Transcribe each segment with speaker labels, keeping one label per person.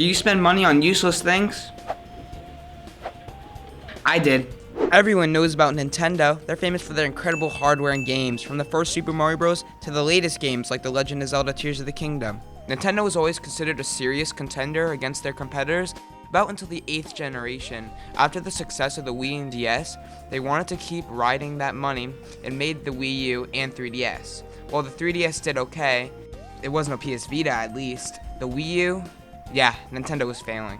Speaker 1: Do you spend money on useless things? I did. Everyone knows about Nintendo. They're famous for their incredible hardware and games, from the first Super Mario Bros. To the latest games like The Legend of Zelda Tears of the Kingdom. Nintendo was always considered a serious contender against their competitors, about until the 8th generation. After the success of the Wii and DS, they wanted to keep riding that money and made the Wii U and 3DS. While the 3DS did okay, it wasn't a PS Vita at least. The Wii U, yeah, Nintendo was failing.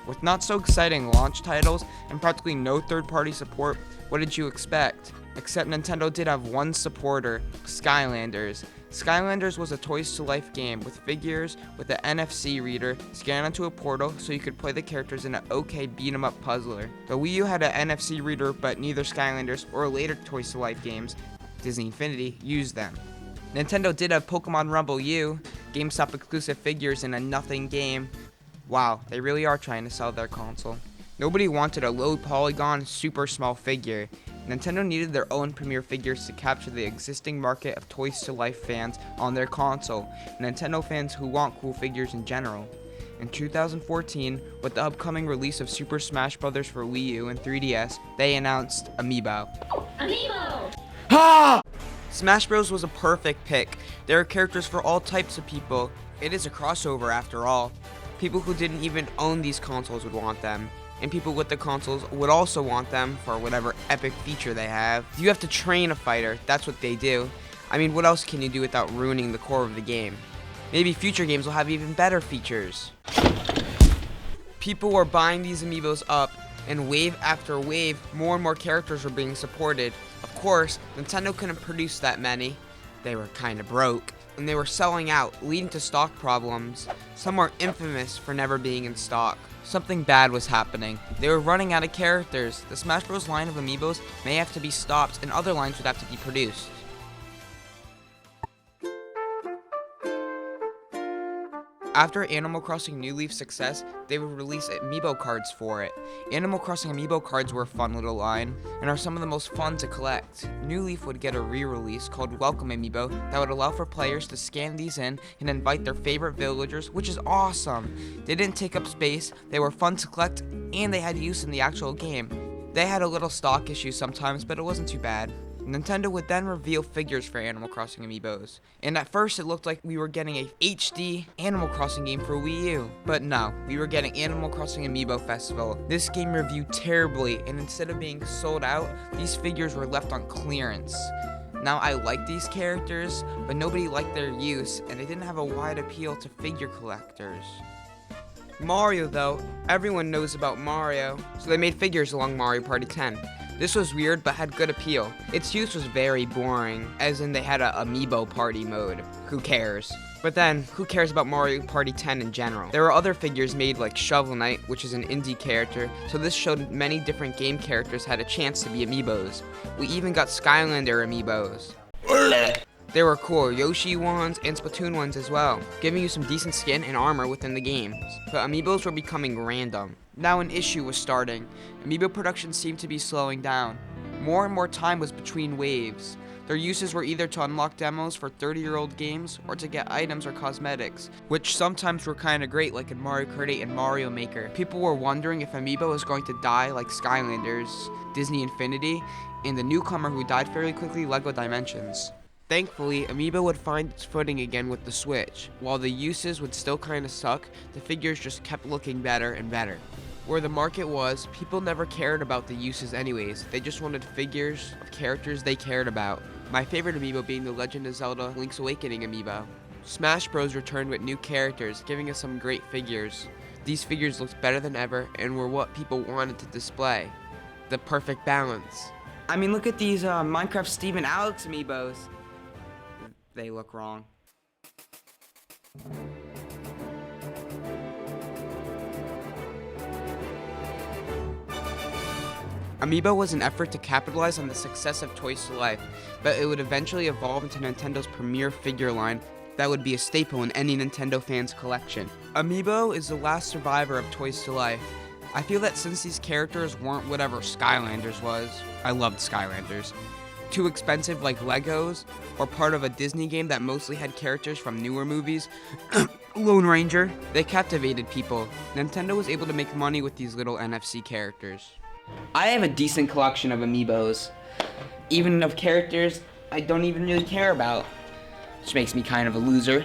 Speaker 1: With not so exciting launch titles and practically no third-party support, what did you expect? Except Nintendo did have one supporter, Skylanders. Skylanders was a Toys to Life game with figures with an NFC reader, scan onto a portal so you could play the characters in an okay beat-em-up puzzler. The Wii U had an NFC reader, but neither Skylanders or later Toys to Life games, Disney Infinity, used them. Nintendo did have Pokemon Rumble U, GameStop exclusive figures in a nothing game. Wow, they really are trying to sell their console. Nobody wanted a low polygon, super small figure. Nintendo needed their own premier figures to capture the existing market of Toys to Life fans on their console, and Nintendo fans who want cool figures in general. In 2014, with the upcoming release of Super Smash Bros. For Wii U and 3DS, they announced Amiibo.
Speaker 2: Amiibo!
Speaker 1: Ha! Smash Bros. Was a perfect pick. There are characters for all types of people. It is a crossover after all. People who didn't even own these consoles would want them. And people with the consoles would also want them for whatever epic feature they have. You have to train a fighter, that's what they do. I mean, what else can you do without ruining the core of the game? Maybe future games will have even better features. People were buying these amiibos up, and wave after wave, more and more characters were being supported. Of course, Nintendo couldn't produce that many. They were kinda broke, and they were selling out, leading to stock problems. Some were infamous for never being in stock. Something bad was happening. They were running out of characters. The Smash Bros. Line of amiibos may have to be stopped, and other lines would have to be produced. After Animal Crossing New Leaf's success, they would release Amiibo cards for it. Animal Crossing Amiibo cards were a fun little line, and are some of the most fun to collect. New Leaf would get a re-release called Welcome Amiibo that would allow for players to scan these in and invite their favorite villagers, which is awesome. They didn't take up space, they were fun to collect, and they had use in the actual game. They had a little stock issue sometimes, but it wasn't too bad. Nintendo would then reveal figures for Animal Crossing Amiibos, and at first it looked like we were getting a HD Animal Crossing game for Wii U. But no, we were getting Animal Crossing Amiibo Festival. This game reviewed terribly, and instead of being sold out, these figures were left on clearance. Now I like these characters, but nobody liked their use, and they didn't have a wide appeal to figure collectors. Mario though, everyone knows about Mario, so they made figures along Mario Party 10. This was weird but had good appeal. Its use was very boring, as in they had a Amiibo party mode. Who cares? But then, who cares about Mario Party 10 in general? There were other figures made like Shovel Knight, which is an indie character, so this showed many different game characters had a chance to be amiibos. We even got Skylander amiibos. There were cool Yoshi ones and Splatoon ones as well, giving you some decent skin and armor within the games. But amiibos were becoming random. Now an issue was starting. Amiibo production seemed to be slowing down. More and more time was between waves. Their uses were either to unlock demos for 30-year-old games or to get items or cosmetics, which sometimes were kinda great like in Mario Kart 8 and Mario Maker. People were wondering if Amiibo was going to die like Skylanders, Disney Infinity, and the newcomer who died fairly quickly, LEGO Dimensions. Thankfully, Amiibo would find its footing again with the Switch. While the uses would still kinda suck, the figures just kept looking better and better. Where the market was, people never cared about the uses anyways, they just wanted figures of characters they cared about. My favorite amiibo being the Legend of Zelda Link's Awakening amiibo. Smash Bros. Returned with new characters, giving us some great figures. These figures looked better than ever and were what people wanted to display. The perfect balance. I mean, look at these Minecraft Steve and Alex amiibos. They look wrong. Amiibo was an effort to capitalize on the success of Toys to Life, but it would eventually evolve into Nintendo's premier figure line that would be a staple in any Nintendo fan's collection. Amiibo is the last survivor of Toys to Life. I feel that since these characters weren't whatever Skylanders was, I loved Skylanders, too expensive like Legos, or part of a Disney game that mostly had characters from newer movies,
Speaker 2: Lone Ranger.
Speaker 1: They captivated people.
Speaker 2: Nintendo was able to make money with these little NFC characters.
Speaker 3: I have a decent collection of Amiibos, even of characters I don't even really care about, which makes me kind of a loser.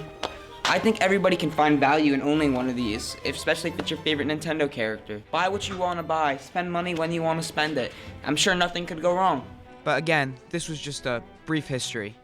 Speaker 3: I think everybody can find value in owning one of these, especially if it's your favorite Nintendo character. Buy what you want to buy, spend money when you want to spend it. I'm sure nothing could go wrong.
Speaker 1: But again, this was just a brief history.